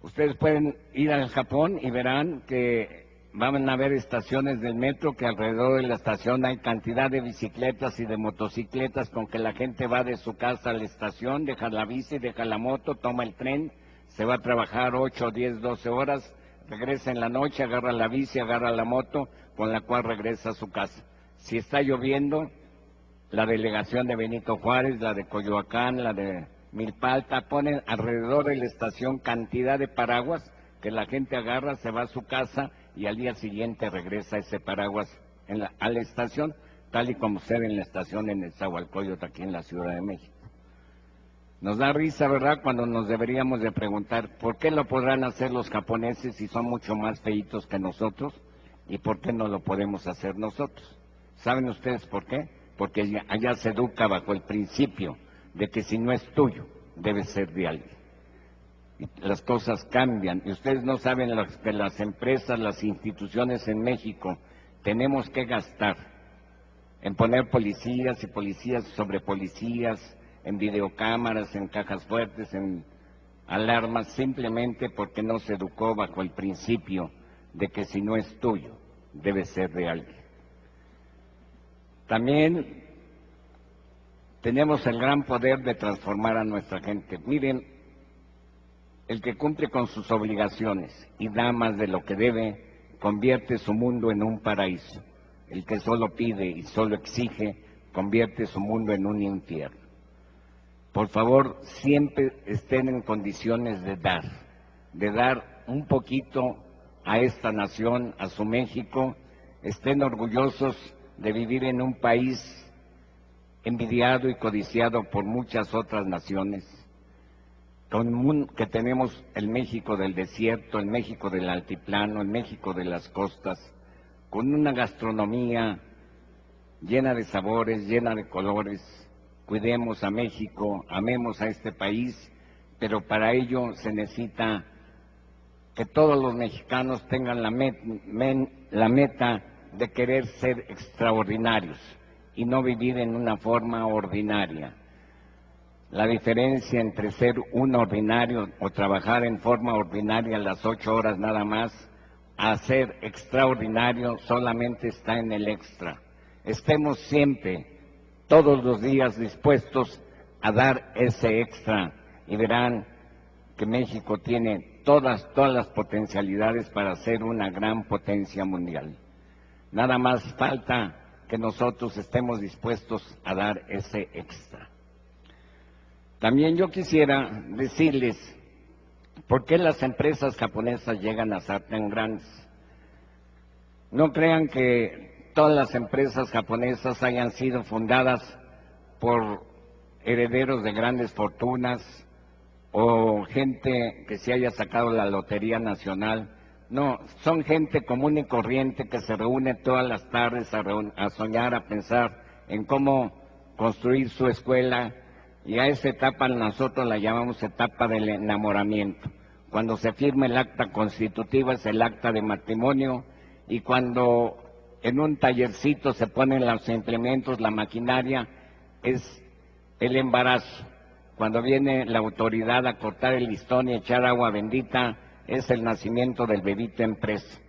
Ustedes pueden ir al Japón y verán que van a haber estaciones del metro que alrededor de la estación hay cantidad de bicicletas y de motocicletas con que la gente va de su casa a la estación, deja la bici, deja la moto, toma el tren, se va a trabajar 8, 10, 12 horas, regresa en la noche, agarra la bici, agarra la moto, con la cual regresa a su casa. Si está lloviendo, la delegación de Benito Juárez, la de Coyoacán, la de Milpalta, ponen alrededor de la estación cantidad de paraguas que la gente agarra, se va a su casa y al día siguiente regresa ese paraguas a la estación, tal y como sucede en la estación en Nezahualcóyotl, aquí en la Ciudad de México. Nos da risa, ¿verdad?, cuando nos deberíamos de preguntar, ¿por qué lo podrán hacer los japoneses si son mucho más feitos que nosotros? ¿Y por qué no lo podemos hacer nosotros? ¿Saben ustedes por qué? Porque allá se educa bajo el principio de que si no es tuyo, debe ser de alguien. Y las cosas cambian, y ustedes no saben que las empresas, las instituciones en México, tenemos que gastar en poner policías y policías sobre policías, en videocámaras, en cajas fuertes, en alarmas, simplemente porque no se educó bajo el principio de que si no es tuyo, debe ser de alguien. También tenemos el gran poder de transformar a nuestra gente. Miren, el que cumple con sus obligaciones y da más de lo que debe, convierte su mundo en un paraíso. El que solo pide y solo exige, convierte su mundo en un infierno. Por favor, siempre estén en condiciones de dar un poquito a esta nación, a su México. Estén orgullosos de vivir en un país envidiado y codiciado por muchas otras naciones, que tenemos el México del desierto, el México del altiplano, el México de las costas, con una gastronomía llena de sabores, llena de colores. Cuidemos a México, amemos a este país, pero para ello se necesita que todos los mexicanos tengan la meta de querer ser extraordinarios y no vivir en una forma ordinaria. La diferencia entre ser un ordinario o trabajar en forma ordinaria las 8 horas nada más, a ser extraordinario solamente está en el extra. Estemos siempre, todos los días, dispuestos a dar ese extra y verán que México tiene todas las potencialidades para ser una gran potencia mundial. Nada más falta que nosotros estemos dispuestos a dar ese extra. También yo quisiera decirles por qué las empresas japonesas llegan a ser tan grandes. No crean que todas las empresas japonesas hayan sido fundadas por herederos de grandes fortunas o gente que se haya sacado la Lotería Nacional. No, son gente común y corriente que se reúne todas las tardes a soñar, a pensar en cómo construir su escuela, y a esa etapa nosotros la llamamos etapa del enamoramiento. Cuando se firma el acta constitutiva es el acta de matrimonio, y cuando en un tallercito se ponen los implementos, la maquinaria, es el embarazo. Cuando viene la autoridad a cortar el listón y echar agua bendita, es el nacimiento del bebito empresa.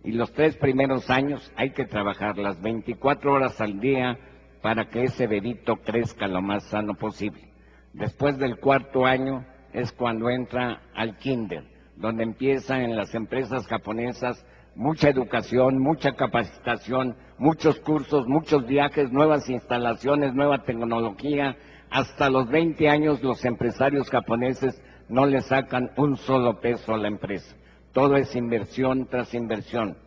Y los 3 primeros años hay que trabajar las 24 horas al día para que ese bebito crezca lo más sano posible. Después del 4.º año es cuando entra al kinder, donde empieza en las empresas japonesas mucha educación, mucha capacitación, muchos cursos, muchos viajes, nuevas instalaciones, nueva tecnología. Hasta los 20 años los empresarios japoneses no le sacan un solo peso a la empresa. Todo es inversión tras inversión.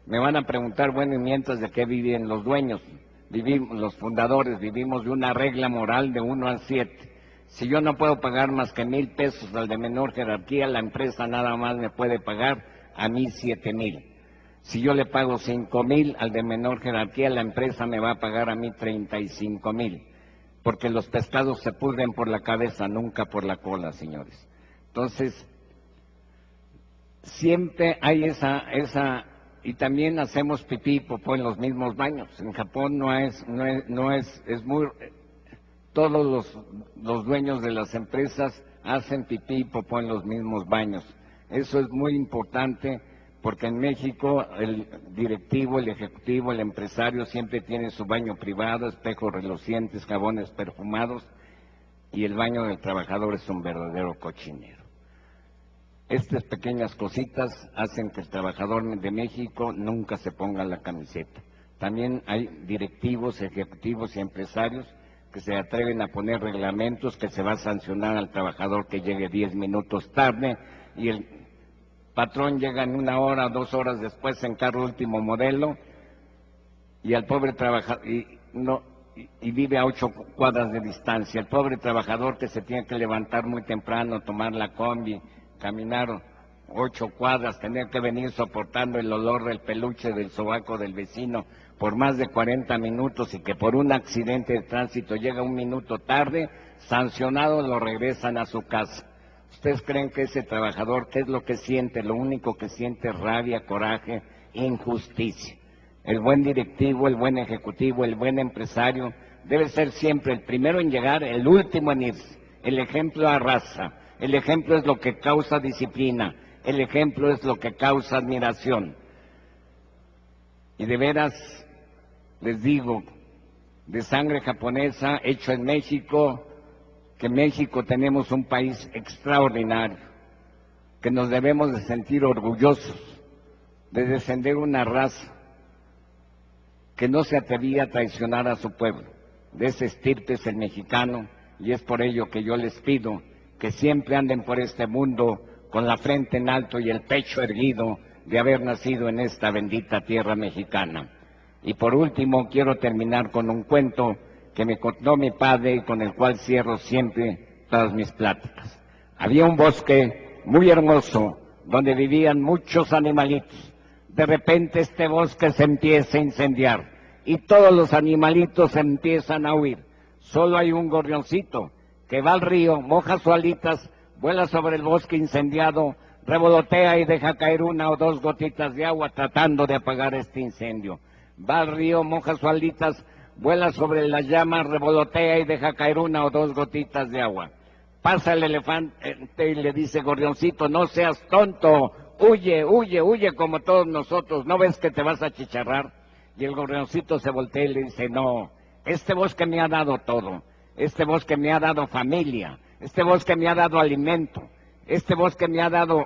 Me van a preguntar, bueno, ¿y mientras de qué viven los dueños? Los fundadores, vivimos de una regla moral de 1 a 7. Si yo no puedo pagar más que 1,000 pesos al de menor jerarquía, la empresa nada más me puede pagar a mí 7,000. Si yo le pago 5,000 al de menor jerarquía, la empresa me va a pagar a mí 35,000. Porque los pescados se pudren por la cabeza, nunca por la cola, señores. Entonces, siempre hay esa y también hacemos pipí y popó en los mismos baños. En Japón todos los dueños de las empresas hacen pipí y popó en los mismos baños. Eso es muy importante porque en México el directivo, el ejecutivo, el empresario siempre tiene su baño privado, espejos relucientes, jabones perfumados, y el baño del trabajador es un verdadero cochinero. Estas pequeñas cositas hacen que el trabajador de México nunca se ponga la camiseta. También hay directivos, ejecutivos y empresarios que se atreven a poner reglamentos que se va a sancionar al trabajador que llegue 10 minutos tarde, y el patrón llega en 1 hora, 2 horas después en carro último modelo, y al pobre trabajador, y vive a 8 cuadras de distancia. El pobre trabajador que se tiene que levantar muy temprano, tomar la combi, caminar 8 cuadras, tener que venir soportando el olor del peluche del sobaco del vecino por más de 40 minutos, y que por un accidente de tránsito llega 1 minuto tarde, sancionado, lo regresan a su casa. ¿Ustedes creen que ese trabajador, qué es lo que siente? Lo único que siente es rabia, coraje, injusticia. El buen directivo, el buen ejecutivo, el buen empresario debe ser siempre el primero en llegar, el último en irse. El ejemplo arrasa, el ejemplo es lo que causa disciplina, el ejemplo es lo que causa admiración. Y de veras, les digo, de sangre japonesa, hecho en México, que en México tenemos un país extraordinario, que nos debemos de sentir orgullosos de descender una raza que no se atrevía a traicionar a su pueblo. De ese estirpe es el mexicano, y es por ello que yo les pido que siempre anden por este mundo con la frente en alto y el pecho erguido de haber nacido en esta bendita tierra mexicana. Y por último, quiero terminar con un cuento que me contó mi padre y con el cual cierro siempre todas mis pláticas. Había un bosque muy hermoso donde vivían muchos animalitos. De repente este bosque se empieza a incendiar y todos los animalitos empiezan a huir. Solo hay un gorrioncito que va al río, moja sus alitas, vuela sobre el bosque incendiado, revolotea y deja caer 1 o 2 gotitas de agua tratando de apagar este incendio. Va al río, moja sus alitas, vuela sobre las llamas, revolotea y deja caer 1 o 2 gotitas de agua. Pasa el elefante y le dice: gorrioncito, no seas tonto, huye, huye, huye como todos nosotros, ¿no ves que te vas a achicharrar? Y el gorrioncito se voltea y le dice: no, este bosque me ha dado todo, este bosque me ha dado familia, este bosque me ha dado alimento, este bosque me ha dado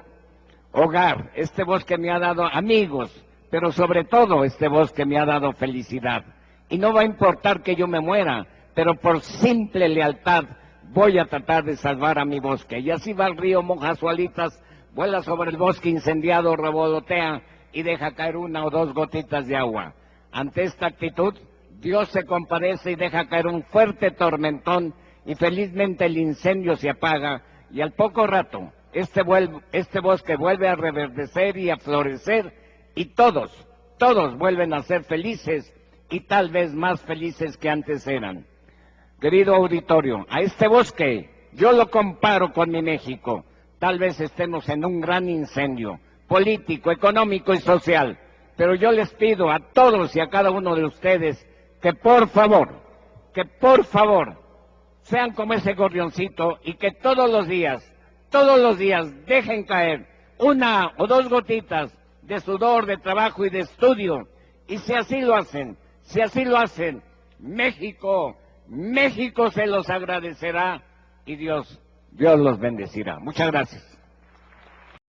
hogar, este bosque me ha dado amigos, pero sobre todo este bosque me ha dado felicidad. Y no va a importar que yo me muera, pero por simple lealtad voy a tratar de salvar a mi bosque. Y así va al río, moja sus alitas, vuela sobre el bosque incendiado, revolotea y deja caer 1 o 2 gotitas de agua. Ante esta actitud, Dios se compadece y deja caer un fuerte tormentón, y felizmente el incendio se apaga, y al poco rato este bosque vuelve a reverdecer y a florecer, y todos vuelven a ser felices, y tal vez más felices que antes eran. Querido auditorio, a este bosque yo lo comparo con mi México. Tal vez estemos en un gran incendio político, económico y social, pero yo les pido a todos y a cada uno de ustedes que por favor, sean como ese gorrioncito, y que todos los días dejen caer 1 o 2 gotitas de sudor, de trabajo y de estudio. Y si así lo hacen, México se los agradecerá, y Dios los bendecirá. Muchas gracias.